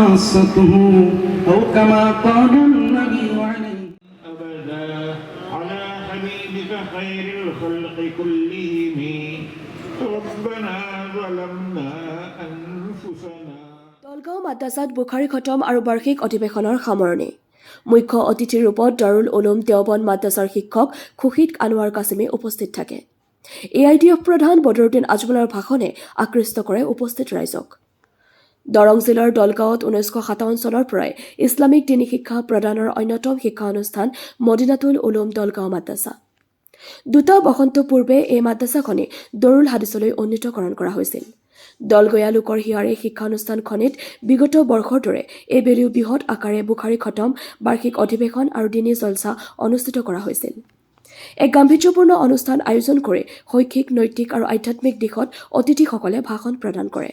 خاصته أو كما قال النبي عليه أبدا على حبيبك خير الخلق كلهم ربنا ظلمنا أنفسنا দলগাঁও মাদ্ৰাছাত বুখাৰী খতম আৰু বাৰ্ষিক অধিৱেশনৰ সামৰণি মুখ্য অতিথিৰ ৰূপত দাৰুল উলুম দেওবন্দ মাদ্ৰাছাৰ শিক্ষক খুশিদ আনোৱাৰ কাছিমে উপস্থিত থাকে এআইডিএফ প্ৰধান বদৰুদ্দিন আজমলৰ ভাষণে আকৃষ্ট কৰে উপস্থিত ৰাইজক দৰং জিলাৰ দলগাঁৱত 1957 চনৰ পৰাই ইছলামিক দিনী শিক্ষা প্ৰদানৰ অন্যতম শিক্ষা অনুষ্ঠান মদিনাতুল উলুম দলগাঁও মাদ্ৰাছা দুটা বসন্ত পূৰ্বে এই মাদ্ৰাছাখনে দৰুল হাদিছলৈ উন্নীতকৰণ কৰা হৈছিল দলগয়া লোকৰ হিয়াৰে শিক্ষানুষ্ঠানখনিত বিগত বৰ্ষৰ দৰে এইবেলিও বৃহৎ আকাৰে বুখাৰী খতম বাৰ্ষিক অধিৱেশন আৰু দিনী জলসা অনুষ্ঠিত কৰা হৈছিল এক গাম্ভীৰ্যপূৰ্ণ অনুষ্ঠান আয়োজন কৰি শৈক্ষিক নৈতিক আৰু আধ্যাত্মিক দিশত অতিথিসকলে ভাষণ প্ৰদান কৰে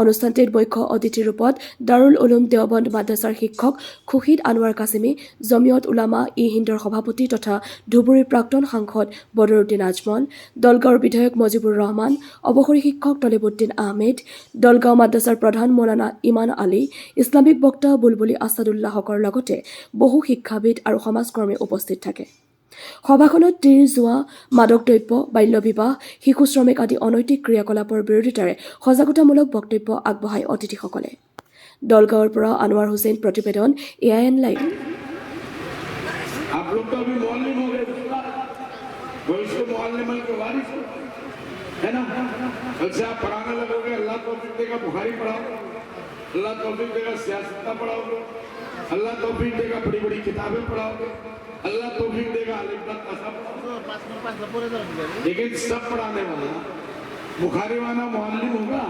অনুষ্ঠানটিত মুখ্য অতিথিৰ ৰূপত দাৰুল উলুম দেওবন্দ মাদ্ৰাছাৰ শিক্ষক খুশিদ আনোৱাৰ কাছিমে জমিয়ত উলামা হিন্দৰ সভাপতি তথা ধুবুৰীৰ প্ৰাক্তন সাংসদ বদৰুদ্দিন আজমল দলগাঁৱৰ বিধায়ক মজিবুৰ ৰহমান অৱসৰী শিক্ষক তলিবুদ্দিন আহমেদ দলগাঁও মাদ্ৰাছাৰ প্ৰধান মৌলানা ইমান আলী ইছলামিক বক্তা বুলবুলি আছাদুল্লাহকৰ লগতে বহু শিক্ষাবিদ আৰু সমাজকৰ্মী উপস্থিত থাকে সভাখনত তীৰ জোৱা মাদক দ্ৰব্য বাল্য বিবাহ শিশু শ্ৰমিক আদি অনৈতিক ক্ৰিয়াকলাপৰ বিৰোধিতাৰে সজাগতামূলক বক্তব্য আগবঢ়ায় অতিথিসকলে দলগাঁৱৰ পৰা আনোৱাৰ হুছেইন প্ৰতিবেদন AIN লাইভ आप लोग तो अभी मौलवी हो गए वो इसको मुअल्लिमल के वारिस है ना कल से आप पढ़ाने लगोगे अल्लाह तौफीक देगा बुखारी पढ़ाओगे अल्लाह तौफीक देगा सियासत पढ़ाओगे अल्लाह तौफीक देगा बड़ी बड़ी किताबें पढ़ाओगे अल्लाह तौफीक देगा अलिफ लेकिन सब पढ़ाने वाला बुखारी वाला मुअल्लिम होगा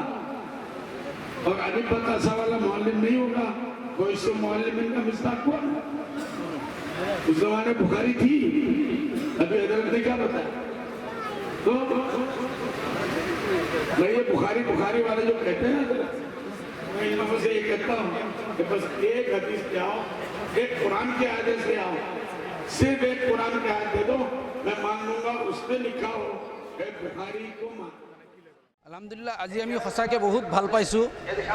और अलिफ तसा वाला मुअल्लिम नहीं होगा कोई इसको मुअल्लिम का मिस्ताक हुआ उस जमाने बुखारी थी अभी हजरत ने क्या बताया तो मैं ये बुखारी वाले जो कहते हैं ना मैं इन लोगों से ये कहता हूँ कि बस एक हदीस पे आओ एक कुरान के आयत से आओ सिर्फ एक कुरान के आयत दे दो मैं मान लूंगा उसमें लिखा हो बुखारी को मान আলহামদুলিল্লাহ আজি আমি সঁচাকৈ বহুত ভাল পাইছোঁ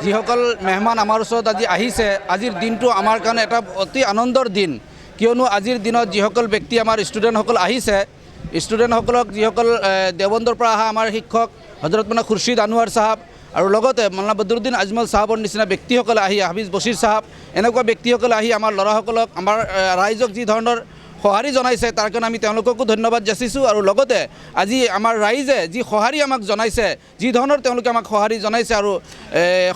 যিসকল মেহমান আমাৰ ওচৰত আজি আহিছে আজিৰ দিনটো আমাৰ কাৰণে এটা অতি আনন্দৰ দিন কিয়নো আজিৰ দিনত যিসকল ব্যক্তি আমাৰ ষ্টুডেণ্টসকল আহিছে ষ্টুডেণ্টসকলক যিসকল দেওবন্দৰ পৰা অহা আমাৰ শিক্ষক হজৰত মানে খুৰশ্বিদ আনোৱাৰ চাহাব আৰু লগতে মৌলানা বদৰুদ্দিন আজমল চাহাবৰ নিচিনা ব্যক্তিসকলে আহি হাফিজ বছিৰ চাহাব এনেকুৱা ব্যক্তিসকলে আহি আমাৰ ল'ৰাসকলক আমাৰ ৰাইজক যি ধৰণৰ সঁহাৰি জনাইছে তাৰ কাৰণে আমি তেওঁলোককো ধন্যবাদ যাচিছোঁ আৰু লগতে আজি আমাৰ ৰাইজে যি সঁহাৰি আমাক জনাইছে যি ধৰণৰ তেওঁলোকে আমাক সঁহাৰি জনাইছে আৰু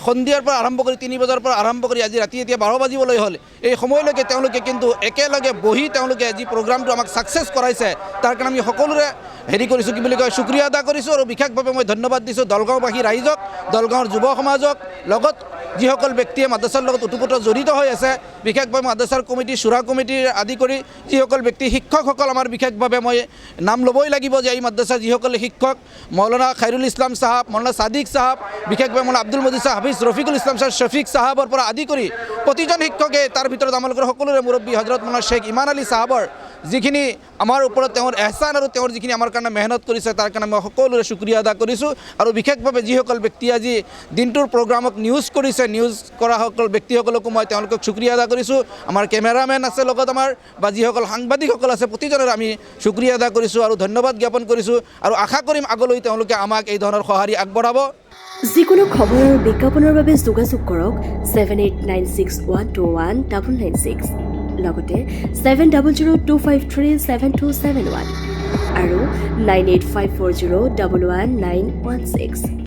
সন্ধিয়াৰ পৰা আৰম্ভ কৰি 3 বজাৰ পৰা আৰম্ভ কৰি আজি ৰাতি এতিয়া 12 বাজিবলৈ হ'ল এই সময়লৈকে তেওঁলোকে কিন্তু একেলগে বহি তেওঁলোকে যি প্ৰগ্ৰামটো আমাক ছাকচেছ কৰাইছে তাৰ কাৰণে আমি সকলোৰে হেৰি কৰিছোঁ কি বুলি কয় শুক্ৰিয়া আদা কৰিছোঁ আৰু বিশেষভাৱে মই ধন্যবাদ দিছোঁ দলগাঁওবাসী ৰাইজক দলগাঁৱৰ যুৱ সমাজক লগত যিসকল ব্যক্তিয়ে মাদ্ৰাছাৰ লগত ওতঃপ্ৰোত জড়িত হৈ আছে বিশেষভাৱে মাদ্ৰাছাৰ কমিটি চুৰা কমিটিৰ আদি কৰি যিসকল ব্যক্তি শিক্ষকসকল আমাৰ বিশেষভাৱে মই নাম ল'বই লাগিব যে এই মাদ্ৰাছাৰ যিসকল শিক্ষক মৌলানা খাইৰুল ইছলাম চাহাব মৌলানা সাদিক চাহাব বিশেষভাৱে মৌলানা আব্দুল মজিদ চাহাব হাফিজ ৰফিকুল ইছলাম চাহাব শফিক চাহাবৰ পৰা আদি কৰি প্ৰতিজন শিক্ষকে তাৰ ভিতৰত আমালোকৰ সকলোৰে মুৰব্বী হজৰত মৌলানা শ্বেখ ইমান আলী চাহাবৰ যিখিনি আমাৰ ওপৰত তেওঁৰ এহছান আৰু তেওঁৰ যিখিনি আমাৰ কাৰণে মেহনত কৰিছে তাৰ কাৰণে মই সকলোৰে শুক্ৰিয়া আদা কৰিছোঁ আৰু বিশেষভাৱে যিসকল ব্যক্তি আজি দিনটোৰ প্ৰগ্ৰামক নিউজ কৰিছে নিউজ কৰা সকল ব্যক্তিসকলকো মই তেওঁলোকক শুক্ৰিয়া আদা কৰিছোঁ আমাৰ কেমেৰামেন আছে লগত আমাৰ বা যিসকল সাংবাদিকসকল আছে প্ৰতিজনৰ আমি শুক্ৰিয়া আদা কৰিছোঁ আৰু ধন্যবাদ জ্ঞাপন কৰিছোঁ আৰু আশা কৰিম আগলৈ তেওঁলোকে আমাক এই ধৰণৰ সঁহাৰি আগবঢ়াব যিকোনো খবৰ আৰু বিজ্ঞাপনৰ বাবে যোগাযোগ কৰক 7896121996 লগতে 7002537271 আৰু 9854011916